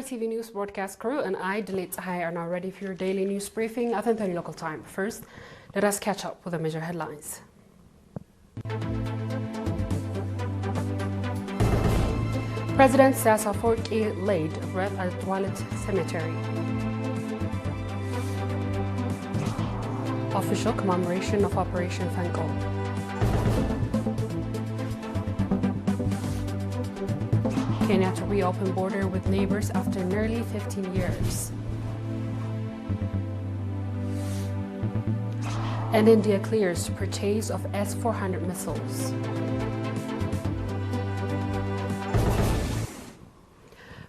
ERi-TV news broadcast crew and I, Delete Sahai, are now ready for your daily news briefing at 10:30 local time. First, let us catch up with the major headlines. President Afwerki laid to rest at Toilet Cemetery. Official commemoration of Operation Fenkil. Kenya to reopen border with neighbors after nearly 15 years. And India clears purchase of S-400 missiles.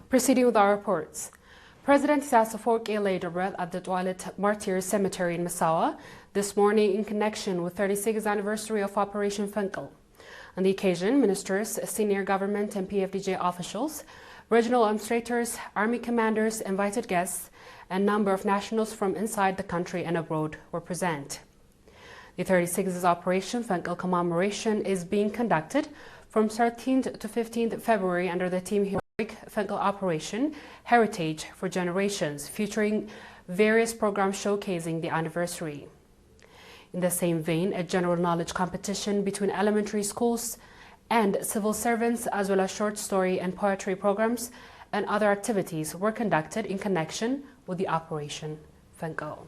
Proceeding with our reports. President Afwerki laid to rest at the Toilet Martyrs Cemetery in Massawa this morning in connection with 36th anniversary of Operation Fenkil. On the occasion, ministers, senior government and PFDJ officials, regional administrators, army commanders, invited guests, and a number of nationals from inside the country and abroad were present. The 36th Operation Fenkil commemoration is being conducted from 13th to 15th February under the Team Heroic Fenkil Operation Heritage for Generations, featuring various programs showcasing the anniversary. In the same vein, a general knowledge competition between elementary schools and civil servants, as well as short story and poetry programs and other activities were conducted in connection with the Operation Fenkil.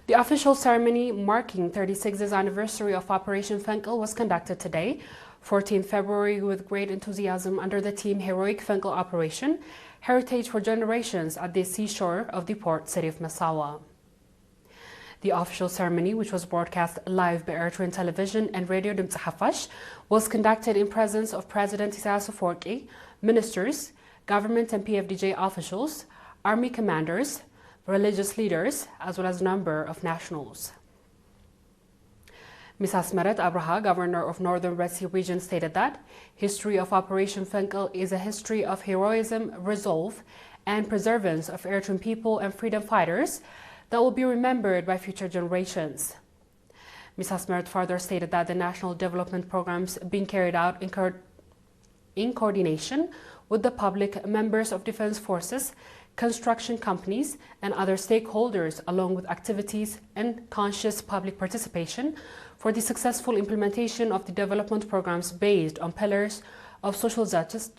The official ceremony marking 36th anniversary of Operation Fenkil was conducted today, 14 February, with great enthusiasm under the Team Heroic Fenkil Operation Heritage for Generations at the seashore of the port city of Massawa. The official ceremony, which was broadcast live by Eritrean television and radio Dimtsa Hafash, was conducted in presence of President Afwerki, ministers, government and PFDJ officials, army commanders, religious leaders, as well as a number of nationals. Ms. Asmeret Abraha, Governor of Northern Red Sea Region, stated that history of Operation Fenkil is a history of heroism, resolve, and preservance of Eritrean people and freedom fighters that will be remembered by future generations. Ms. Asmeret further stated that the national development programs being carried out in coordination with the public, members of defense forces, construction companies, and other stakeholders, along with activities and conscious public participation for the successful implementation of the development programs based on pillars of social justice,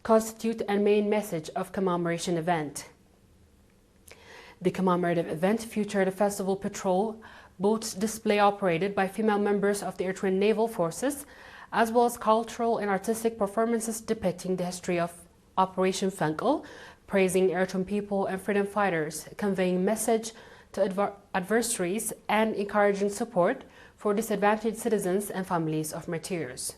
constitute a main message of commemoration event. The commemorative event featured a festival patrol boats display operated by female members of the Eritrean Naval Forces, as well as cultural and artistic performances depicting the history of Operation Fenkil, praising Eritrean people and freedom fighters, conveying message to adversaries and encouraging support for disadvantaged citizens and families of martyrs.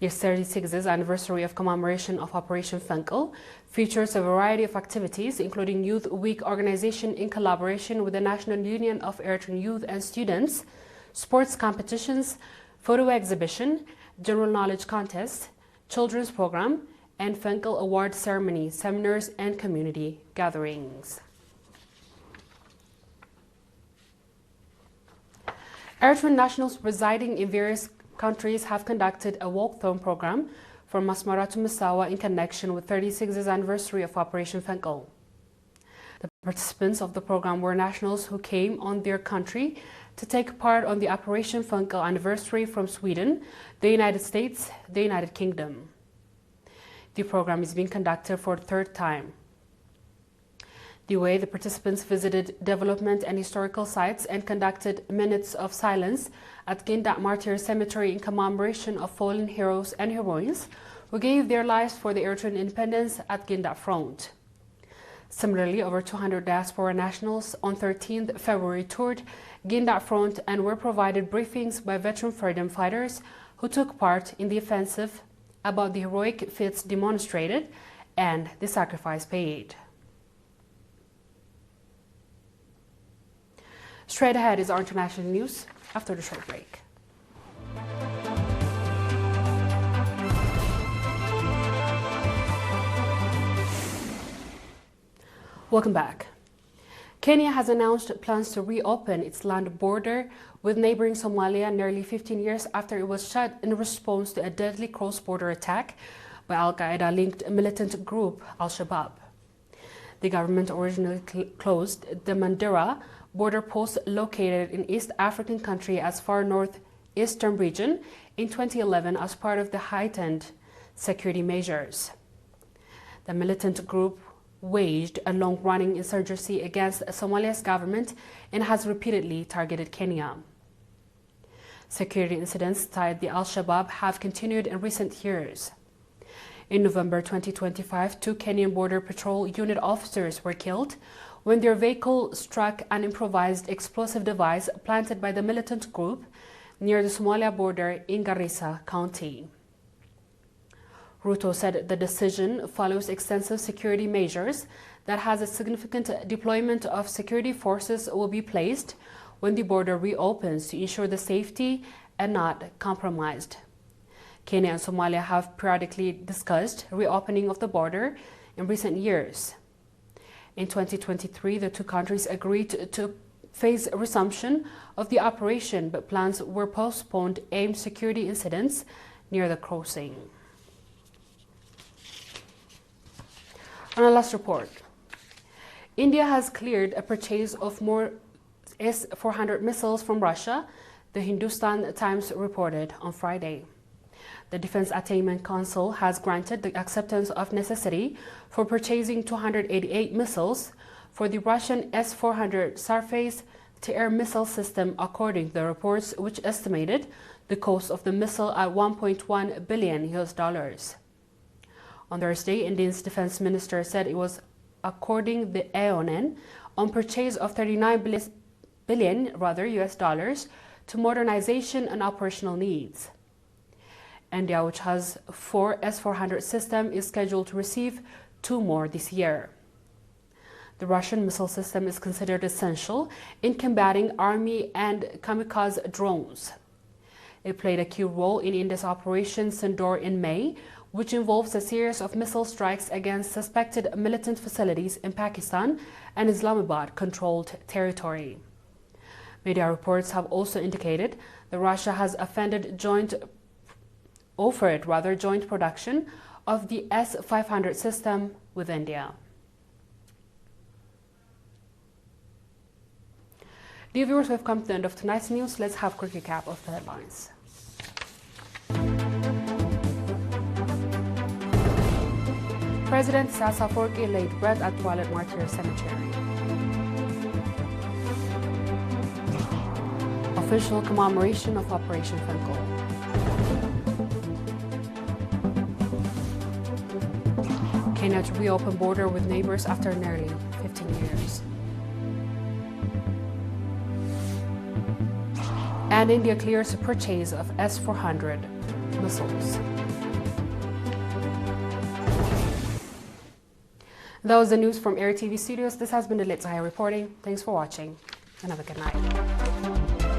The 36th anniversary of commemoration of Operation Fenkil features a variety of activities, including Youth Week organization in collaboration with the National Union of Eritrean Youth and Students, sports competitions, photo exhibition, general knowledge contest, children's program, and Fenkil Award ceremony, seminars, and community gatherings. Eritrean nationals residing in various countries have conducted a walkathon program from Asmara to Massawa in connection with 36th anniversary of Operation Fenkil. The participants of the program were nationals who came on their country to take part on the Operation Fenkil anniversary from Sweden, the United States, the United Kingdom. The program is being conducted for the third time. The way the participants visited development and historical sites and conducted minutes of silence at Ginda Martyrs Cemetery in commemoration of fallen heroes and heroines who gave their lives for the Eritrean independence at Ginda Front. Similarly, over 200 diaspora nationals on 13th February toured Ginda Front and were provided briefings by veteran freedom fighters who took part in the offensive about the heroic feats demonstrated and the sacrifice paid. Straight ahead is our international news after the short break. Welcome back. Kenya has announced plans to reopen its land border with neighboring Somalia nearly 15 years after it was shut in response to a deadly cross-border attack by Al-Qaeda-linked militant group Al-Shabaab. The government originally closed the Mandera border post located in East African country as far northeastern region in 2011 as part of the heightened security measures. The militant group waged a long-running insurgency against Somalia's government and has repeatedly targeted Kenya. Security incidents tied to Al-Shabaab have continued in recent years. In November 2025, 2 Kenyan Border Patrol unit officers were killed when their vehicle struck an improvised explosive device planted by the militant group near the Somalia border in Garissa County. Ruto said the decision follows extensive security measures that has a significant deployment of security forces will be placed when the border reopens to ensure the safety and not compromised. Kenya and Somalia have periodically discussed reopening of the border in recent years. In 2023, the two countries agreed to phase resumption of the operation, but plans were postponed aimed security incidents near the crossing. On our last report, India has cleared a purchase of more S-400 missiles from Russia, the Hindustan Times reported on Friday. The Defense Attainment Council has granted the acceptance of necessity for purchasing 288 missiles for the Russian S-400 surface-to-air missile system, according to the reports, which estimated the cost of the missile at $1.1 billion. On Thursday, India's defense minister said it was according the AON on purchase of $39 billion to modernization and operational needs. India, which has 4 S-400 systems, is scheduled to receive 2 more this year. The Russian missile system is considered essential in combating army and kamikaze drones. It played a key role in India's Operation Sindoor in May, which involves a series of missile strikes against suspected militant facilities in Pakistan and Islamabad-controlled territory. Media reports have also indicated that Russia has offered joint production of the S-500 system with India. Dear viewers, we've come to the end of tonight's news. Let's have a quick recap of the headlines. President Afwerki laid bread at Toilet Martyr Cemetery. Official commemoration of Operation Fenkil. Kenya to reopen border with neighbors after nearly 15 years. And India clears purchase of S-400 missiles. That was the news from ERi-TV studios. This has been the Lit Sahaya reporting. Thanks for watching and have a good night.